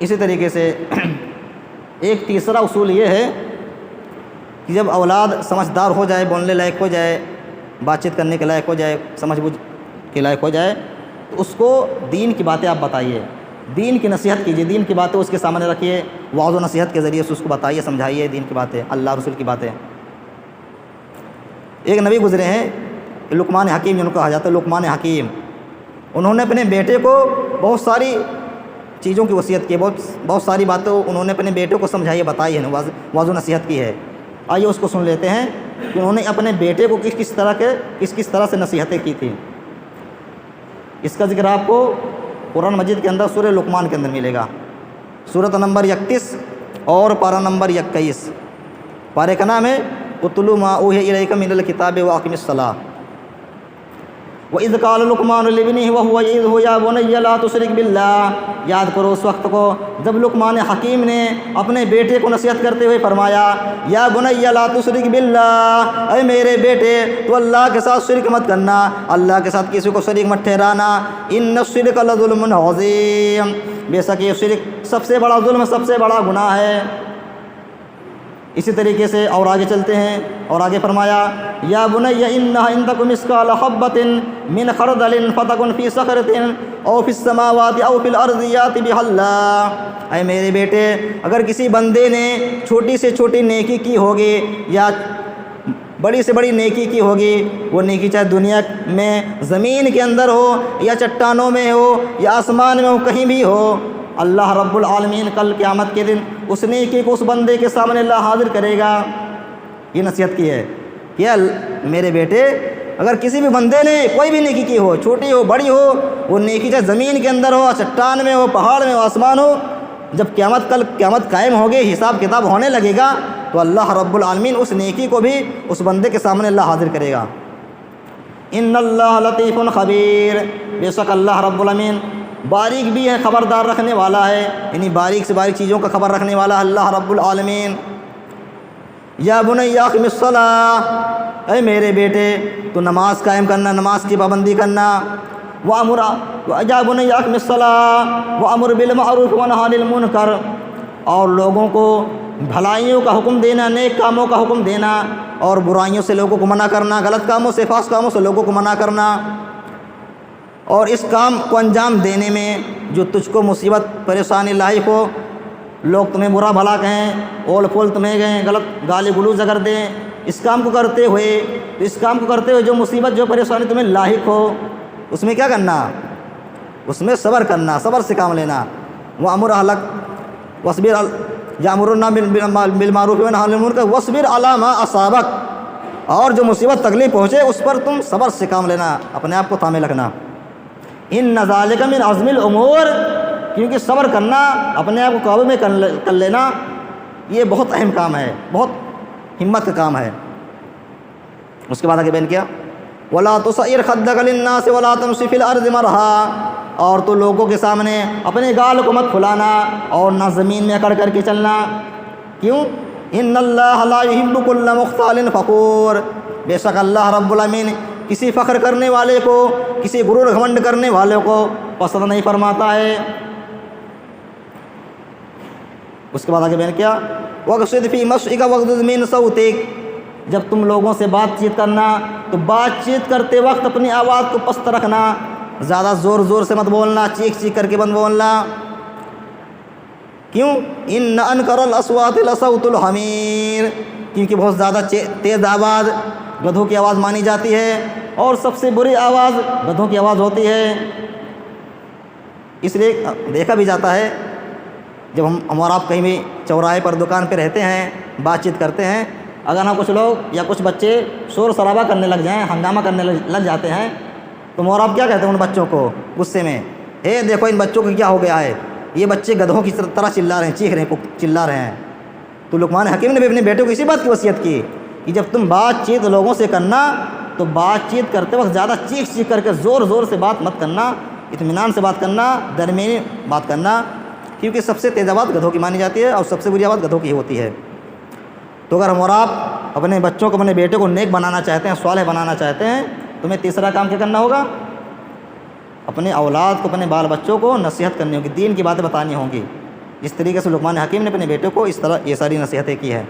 اسی طریقے سے ایک تیسرا اصول یہ ہے کہ جب اولاد سمجھدار ہو جائے، بولنے لائق ہو جائے، بات چیت کرنے کے لائق ہو جائے، سمجھ بوجھ کے لائق ہو جائے، تو اس کو دین کی باتیں آپ بتائیے، دین کی نصیحت کیجیے، دین کی باتیں اس کے سامنے رکھیے، وعظ و نصیحت کے ذریعے سے اس کو بتائیے، سمجھائیے دین کی باتیں، اللہ رسول کی باتیں۔ ایک نبی گزرے ہیں لقمان حکیم، جن کو کہا جاتا ہے لقمان حکیم، انہوں نے اپنے بیٹے کو بہت ساری چیزوں کی وصیت کی، بہت ساری باتیں انہوں نے اپنے بیٹے کو سمجھائی، بتائی ہے، وعظ و نصیحت کی ہے۔ آئیے اس کو سن لیتے ہیں کہ انہوں نے اپنے بیٹے کو کس طرح سے نصیحتیں کی تھیں۔ اس کا ذکر آپ کو قرآن مجید کے اندر سورہ لقمان کے اندر ملے گا، سورۃ نمبر 31 اور پارہ نمبر 21۔ پارے کا نام ہے اتلو ما اوحی الیک من الکتاب واقم الصلاۃ۔ وَإِذْ قَالَ لُقْمَانُ لِابْنِهِ وَهُوَ يَعِظُهُ يَا بُنَيَّ لَا تُشْرِكْ بِاللَّهِ۔ یاد کرو اس وقت کو جب لقمان حکیم نے اپنے بیٹے کو نصیحت کرتے ہوئے فرمایا، یا بنی لا تشرک باللہ، اے میرے بیٹے تو اللہ کے ساتھ شرک مت کرنا، اللہ کے ساتھ کسی کو شریک مت ٹھہرانا، ان الشرک لظلم عظیم، بے شک یہ شرک سب سے بڑا ظلم، سب سے بڑا گناہ ہے۔ اسی طریقے سے اور آگے چلتے ہیں، اور آگے فرمایا، یا بنی انہا ان تک مثقال حبۃ من خردل فتکن فی صخرۃ او فی السماوات او فی الارض یأت بہا اللہ۔ اے میرے بیٹے اگر کسی بندے نے چھوٹی سے چھوٹی نیکی کی ہوگی یا بڑی سے بڑی نیکی کی ہوگی، وہ نیکی چاہے دنیا میں زمین کے اندر ہو یا چٹانوں میں ہو یا آسمان میں ہو، کہیں بھی ہو، اللہ رب العالمین کل قیامت کے دن اس نیکی کو اس بندے کے سامنے اللہ حاضر کرے گا۔ یہ نصیحت کی ہے کہ میرے بیٹے اگر کسی بھی بندے نے کوئی بھی نیکی کی ہو، چھوٹی ہو بڑی ہو، وہ نیکی چاہے زمین کے اندر ہو، چٹان میں ہو، پہاڑ میں ہو، آسمان ہو، جب کل قیامت قائم ہوگی، حساب کتاب ہونے لگے گا، تو اللہ رب العالمین اس نیکی کو بھی اس بندے کے سامنے اللہ حاضر کرے گا۔ ان اللہ لطیف خبیر، بے شک اللہ رب العالمین باریک بھی ہے، خبردار رکھنے والا ہے، یعنی باریک سے باریک چیزوں کا خبر رکھنے والا اللہ رب العالمین۔ یا بنی اقم الصلاۃ، اے میرے بیٹے تو نماز قائم کرنا، نماز کی پابندی کرنا، وامر یا بنی اقم الصلاۃ وامر بالمعروف ونہی عن المنکر، اور لوگوں کو بھلائیوں کا حکم دینا، نیک کاموں کا حکم دینا، اور برائیوں سے لوگوں کو منع کرنا، غلط کاموں سے، فاسد کاموں سے لوگوں کو منع کرنا، اور اس کام کو انجام دینے میں جو تجھ کو مصیبت پریشانی لاحق ہو، لوگ تمہیں برا بھلا کہیں، اول پھول تمہیں کہیں، غلط گالی گلوچ اگر دیں، اس کام کو کرتے ہوئے جو مصیبت جو پریشانی تمہیں لاحق ہو، اس میں کیا کرنا؟ اس میں صبر کرنا، صبر سے کام لینا۔ وَأَمُرْ أَهْلَكَ وَاصْبِرْ يَأْمُرُونَ بِالْمَعْرُوفِ وَيَنْهَوْنَ عَنِ الْمُنكَرِ وَاصْبِرْ عَلَىٰ مَا أَصَابَكَ، اور جو مصیبت تکلیف پہنچے اس پر تم صبر سے کام لینا، اپنے آپ کو تھامے رکھنا۔ ان ذالک من عزم الامور، کیونکہ صبر کرنا، اپنے آپ کو قابو میں کر لینا، یہ بہت اہم کام ہے، بہت ہمت کا کام ہے۔ اس کے بعد آگے بیان کیا، وَلَا تُصَعِّرْ خَدَّكَ لِلنَّاسِ وَلَا تَمْشِ فِي الْأَرْضِ مَرْحًا، اور تو لوگوں کے سامنے اپنے گال کو مت پھلانا اور نہ زمین میں اکڑ کر کے چلنا۔ کیوں؟ ان اللہ لا يحب كل مختال فخور، بے شک اللہ رب العالمین کسی فخر کرنے والے کو، کسی غرور گھمنڈ کرنے والے کو پسند نہیں فرماتا ہے۔ اس کے بعد آگے بیان کیا، وَاقْصِدْ فِي مَشْيِكَ وَاغْضُضْ مِنْ صَوْتِكَ، جب تم لوگوں سے بات چیت کرنا تو بات چیت کرتے وقت اپنی آواز کو پست رکھنا، زیادہ زور زور سے مت بولنا، چیخ چیخ کر کے مت بولنا۔ کیوں؟ ان انکر الاصوات لصوت الحمیر، کیونکہ بہت زیادہ تیز آواز گدھوں کی آواز مانی جاتی ہے، اور سب سے بری آواز گدھوں کی آواز ہوتی ہے۔ اس لیے دیکھا بھی جاتا ہے جب ہم اور آپ کہیں بھی چوراہے پر دکان پہ رہتے ہیں، بات چیت کرتے ہیں، اگر ہم کچھ لوگ یا کچھ بچے شور شرابہ کرنے لگ جائیں، ہنگامہ کرنے لگ جاتے ہیں، تو ہم اور آپ کیا کہتے ہیں ان بچوں کو غصے میں، دیکھو ان بچوں کو کیا ہو گیا ہے، یہ بچے گدھوں کی طرح چلا رہے ہیں، چیخ رہے ہیں، چلا رہے ہیں۔ تو لقمان حکیم نے بھی اپنے بیٹے کو اسی بات کی وصیت کی کہ جب تم بات چیت لوگوں سے کرنا تو بات چیت کرتے وقت زیادہ چیخ چیخ کر کے زور زور سے بات مت کرنا، اطمینان سے بات کرنا، درمیانی بات کرنا، کیونکہ سب سے تیز آواز گدھوں کی مانی جاتی ہے اور سب سے بری آواز گدھوں کی ہوتی ہے۔ تو اگر ہم اور آپ اپنے بچوں کو، اپنے بیٹے کو نیک بنانا چاہتے ہیں، صالح بنانا چاہتے ہیں، تو ہمیں تیسرا کام کیا کرنا ہوگا؟ اپنے اولاد کو، اپنے بال بچوں کو نصیحت کرنی ہوگی، دین کی باتیں بتانی ہوں گی۔ جس طریقے سے لقمان حکیم نے اپنے بیٹے کو اس طرح یہ ساری نصیحتیں کی ہے.